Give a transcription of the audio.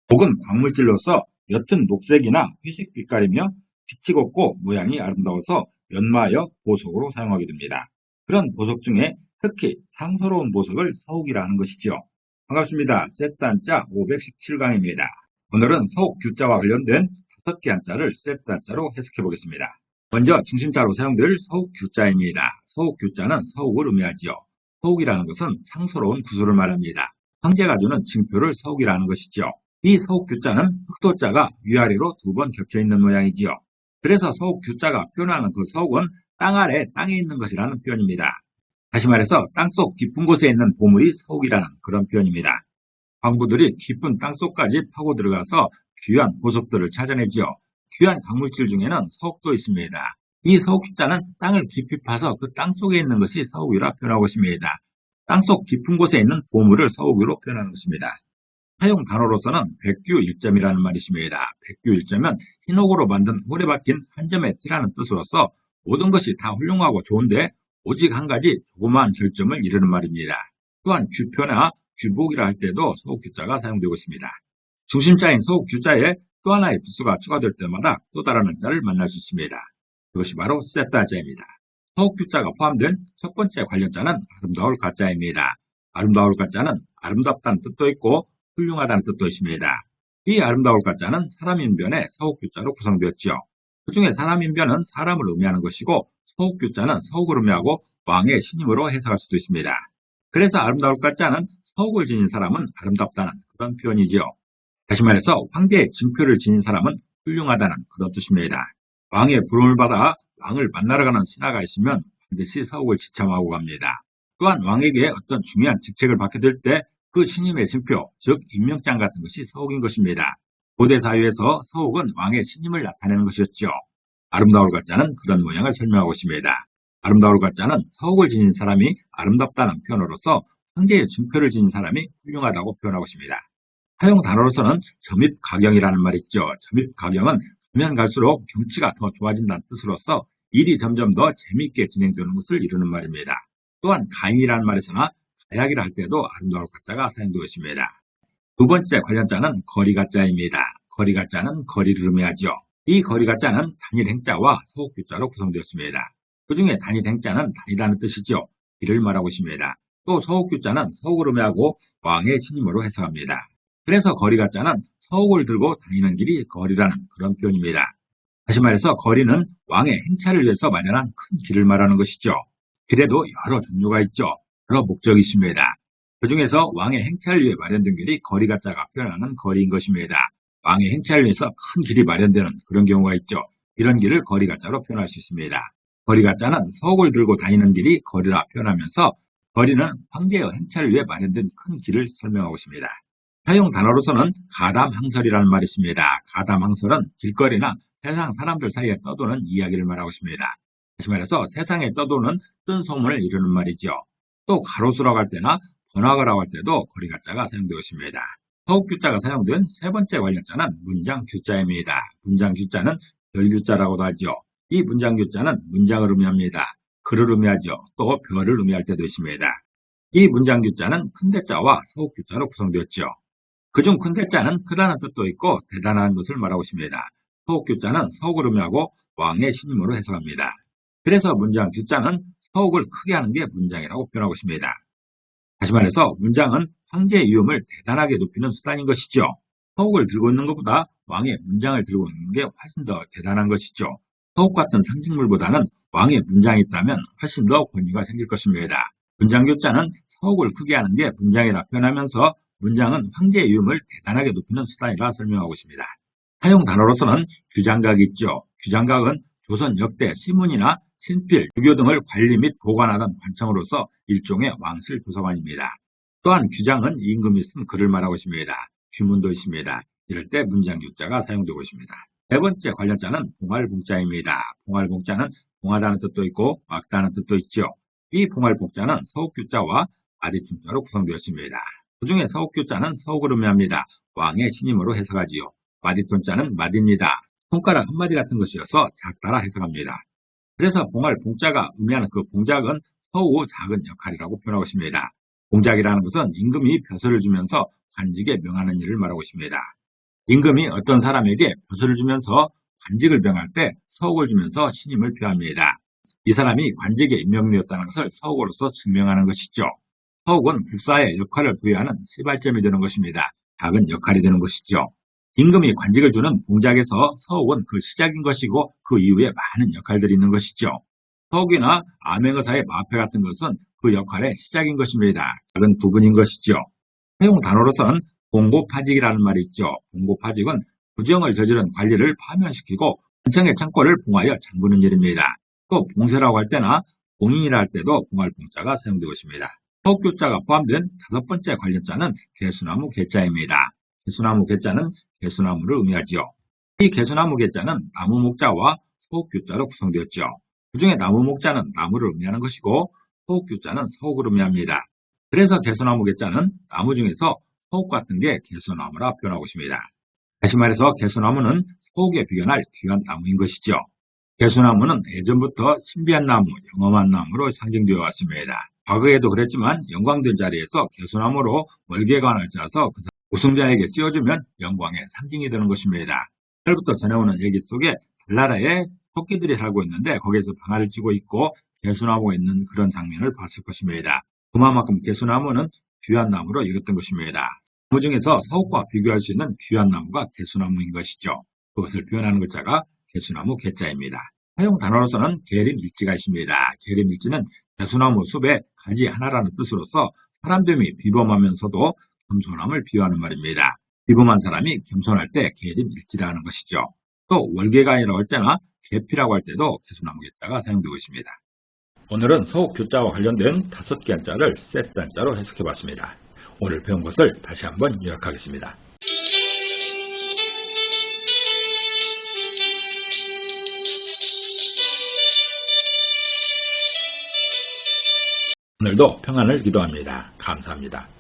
목은 광물질로서 옅은 녹색이나 회색 빛깔이며 빛이 곱고 모양이 아름다워서 연마하여 보석으로 사용하게 됩니다. 그런 보석 중에 특히 상서로운 보석을 서옥이라 하는 것이죠. 반갑습니다. 세트 한자 517강입니다. 오늘은 서옥 규자와 관련된 5개 한자를 세트 한자로 해석해 보겠습니다. 먼저 중심자로 사용될 서옥 규자입니다. 서옥 규자는 서옥을 의미하지요. 서옥이라는 것은 상서로운 구슬을 말합니다. 황제가 주는 징표를 서옥이라는 것이죠. 이 서옥 규자는 흑도자가 위아래로 2번 겹쳐 있는 모양이지요. 그래서 서옥 규자가 표현하는 그 서옥은 땅 아래 땅에 있는 것이라는 표현입니다. 다시 말해서 땅속 깊은 곳에 있는 보물이 서옥이라는 그런 표현입니다. 광부들이 깊은 땅속까지 파고 들어가서 귀한 보석들을 찾아내지요. 귀한 광물질 중에는 서옥도 있습니다. 이 서옥 규자는 땅을 깊이 파서 그 땅속에 있는 것이 서옥이라 표현하고 있습니다. 땅속 깊은 곳에 있는 보물을 서옥으로 표현하는 것입니다. 사용 단어로서는 백규일점이라는 말이 있습니다. 백규일점은 흰옥으로 만든 홀에 박힌 한 점의 티라는 뜻으로서 모든 것이 다 훌륭하고 좋은데 오직 한 가지 조그마한 결점을 이루는 말입니다. 또한 규표나 규복이라 할 때도 서옥규자가 사용되고 있습니다. 중심자인 서옥규자에 또 하나의 부수가 추가될 때마다 또 다른 한자를 만날 수 있습니다. 그것이 바로 세트 한자입니다. 서옥규자가 포함된 첫 번째 관련자는 아름다울 가자입니다. 아름다울 가자는 아름답다는 뜻도 있고 훌륭하다는 뜻도 있습니다. 이 아름다울 가자는 사람인변의 서옥규자로 구성되었지요. 그 중에 사람인변은 사람을 의미하는 것이고 서옥규자는 서옥을 의미하고 왕의 신임으로 해석할 수도 있습니다. 그래서 아름다울 가자는 서옥을 지닌 사람은 아름답다는 그런 표현이지요. 다시 말해서 황제의 징표를 지닌 사람은 훌륭하다는 그런 뜻입니다. 왕의 부름을 받아 왕을 만나러 가는 신하가 있으면 반드시 서옥을 지참하고 갑니다. 또한 왕에게 어떤 중요한 직책을 받게 될 때 그 신임의 징표, 즉 임명장 같은 것이 서옥인 것입니다. 고대 사회에서 서옥은 왕의 신임을 나타내는 것이었죠. 아름다울 가자는 그런 모양을 설명하고 있습니다. 아름다울 가자는 서옥을 지닌 사람이 아름답다는 표현으로서 황제의 징표를 지닌 사람이 훌륭하다고 표현하고 있습니다. 사용 단어로서는 점입가경이라는 말이 있죠. 점입가경은 가면 갈수록 경치가 더 좋아진다는 뜻으로서 일이 점점 더 재미있게 진행되는 것을 이루는 말입니다. 또한 가인이라는 말에서나 가약이라 할 때도 아름다울 가자가 사용되고 있습니다. 두 번째 관련자는 거리가자입니다. 거리가자는 거리를 의미하죠. 이 거리가자는 단일 행자와 서옥규자로 구성되었습니다. 그 중에 단일 행자는 다니다는 뜻이죠. 길을 말하고 있습니다. 또 서옥규자는 서옥을 의미하고 왕의 신임으로 해석합니다. 그래서 거리가자는 서옥을 들고 다니는 길이 거리라는 그런 표현입니다. 다시 말해서 거리는 왕의 행차를 위해서 마련한 큰 길을 말하는 것이죠. 길에도 여러 종류가 있죠. 여러 목적이 있습니다. 그 중에서 왕의 행차를 위해 마련된 길이 거리가자가 표현하는 거리인 것입니다. 왕의 행차를 위해서 큰 길이 마련되는 그런 경우가 있죠. 이런 길을 거리가자로 표현할 수 있습니다. 거리가자는 서옥을 들고 다니는 길이 거리라 표현하면서 거리는 황제의 행차를 위해 마련된 큰 길을 설명하고 있습니다. 사용 단어로서는 가담항설이라는 말이 있습니다. 가담항설은 길거리나 세상 사람들 사이에 떠도는 이야기를 말하고 있습니다. 다시 말해서 세상에 떠도는 뜬 소문을 이루는 말이죠. 또 가로수라고 할 때나 번화가라고 할 때도 거리가자가 사용되고 있습니다. 서옥규자가 사용된 세 번째 관련자는 문장규자입니다. 문장규자는 별규자라고도 하죠. 이 문장규자는 문장을 의미합니다. 글을 의미하죠. 또 별을 의미할 때도 있습니다. 이 문장규자는 큰대자와 서옥규자로 구성되었죠. 그중 큰대자는 크다는 뜻도 있고 대단한 것을 말하고 있습니다. 서옥규자는 서옥을 의미하고 왕의 신임으로 해석합니다. 그래서 문장규자는 서옥을 크게 하는 게 문장이라고 표현하고 있습니다. 다시 말해서 문장은 황제의 위엄을 대단하게 높이는 수단인 것이죠. 서옥을 들고 있는 것보다 왕의 문장을 들고 있는 게 훨씬 더 대단한 것이죠. 서옥 같은 상징물보다는 왕의 문장이 있다면 훨씬 더 권위가 생길 것입니다. 문장교자는 서옥을 크게 하는 게 문장이라 표현하면서 문장은 황제의 위엄을 대단하게 높이는 수단이라 설명하고 있습니다. 사용 단어로서는 규장각이 있죠. 규장각은 조선 역대 시문이나 신필, 주교 등을 관리 및 보관하던 관청으로서 일종의 왕실 도서관입니다. 또한 규장은 임금이 쓴 글을 말하고 있습니다. 규문도 있습니다. 이럴 때 문장규자가 사용되고 있습니다. 네 번째 관련자는 봉알봉자입니다. 봉알봉자는 봉하다는 뜻도 있고 막다는 뜻도 있죠. 이 봉알봉자는 서옥규자와 마디춘자로 구성되었습니다. 그 중에 서옥규자는 서옥을 의미합니다. 왕의 신임으로 해석하지요. 마디톤자는 마디입니다. 손가락 한마디 같은 것이어서 작다라 해석합니다. 그래서 봉할 봉자가 의미하는 그 봉작은 서우 작은 역할이라고 표현하고 있습니다. 봉작이라는 것은 임금이 벼슬을 주면서 관직에 명하는 일을 말하고 있습니다. 임금이 어떤 사람에게 벼슬을 주면서 관직을 병할 때 서옥을 주면서 신임을 표합니다. 이 사람이 관직에 임명되었다는 것을 서옥으로서 증명하는 것이죠. 서옥은 국사에 역할을 부여하는 시발점이 되는 것입니다. 작은 역할이 되는 것이죠. 임금이 관직을 주는 공작에서 서옥은 그 시작인 것이고 그 이후에 많은 역할들이 있는 것이죠. 서옥이나 암행의사의 마패 같은 것은 그 역할의 시작인 것입니다. 작은 부분인 것이죠. 사용 단어로서는 봉고파직이라는 말이 있죠. 봉고파직은 부정을 저지른 관리를 파면시키고 원청의 창고를 봉하여 잠그는 일입니다. 또 봉쇄라고 할 때나 봉인이라 할 때도 봉할 봉자가 사용되고 있습니다. 서옥교자가 포함된 5번째 관련자는 개수나무 개자입니다. 개수나무 개자는 개수나무를 의미하지요. 이 개수나무 개자는 나무 목자와 서옥교자로 구성되었죠. 그 중에 나무 목자는 나무를 의미하는 것이고 서옥교자는 서옥을 의미합니다. 그래서 개수나무 개자는 나무 중에서 서옥 같은 게 개수나무라 표현하고 있습니다. 다시 말해서 개수나무는 서옥에 비견할 귀한 나무인 것이죠. 개수나무는 예전부터 신비한 나무, 영험한 나무로 상징되어 왔습니다. 과거에도 그랬지만 영광된 자리에서 개수나무로 월계관을 짜서 그 우승자에게 씌워주면 영광의 상징이 되는 것입니다. 옛날부터 전해오는 얘기 속에 달나라에 토끼들이 살고 있는데 거기에서 방아를 찌고 있고 개수나무가 있는 그런 장면을 봤을 것입니다. 그만큼 개수나무는 귀한 나무로 여겼던 것입니다. 그 중에서 서옥과 비교할 수 있는 귀한 나무가 개수나무인 것이죠. 그것을 표현하는 글자가 개수나무 개자입니다. 사용 단어로서는 계림일지가 있습니다. 계림일지는 개수나무 숲의 가지 하나라는 뜻으로서 사람됨이 비범하면서도 겸손함을 비유하는 말입니다. 비범한 사람이 겸손할 때 계림일지라 하는 것이죠. 또 월계관이라고 할 때나 계피라고 할 때도 개수나무 개자가 사용되고 있습니다. 오늘은 서옥교자와 관련된 5개 한자를 세트 한자로 해석해 봤습니다. 오늘 배운 것을 다시 한번 요약하겠습니다. 오늘도 평안을 기도합니다. 감사합니다.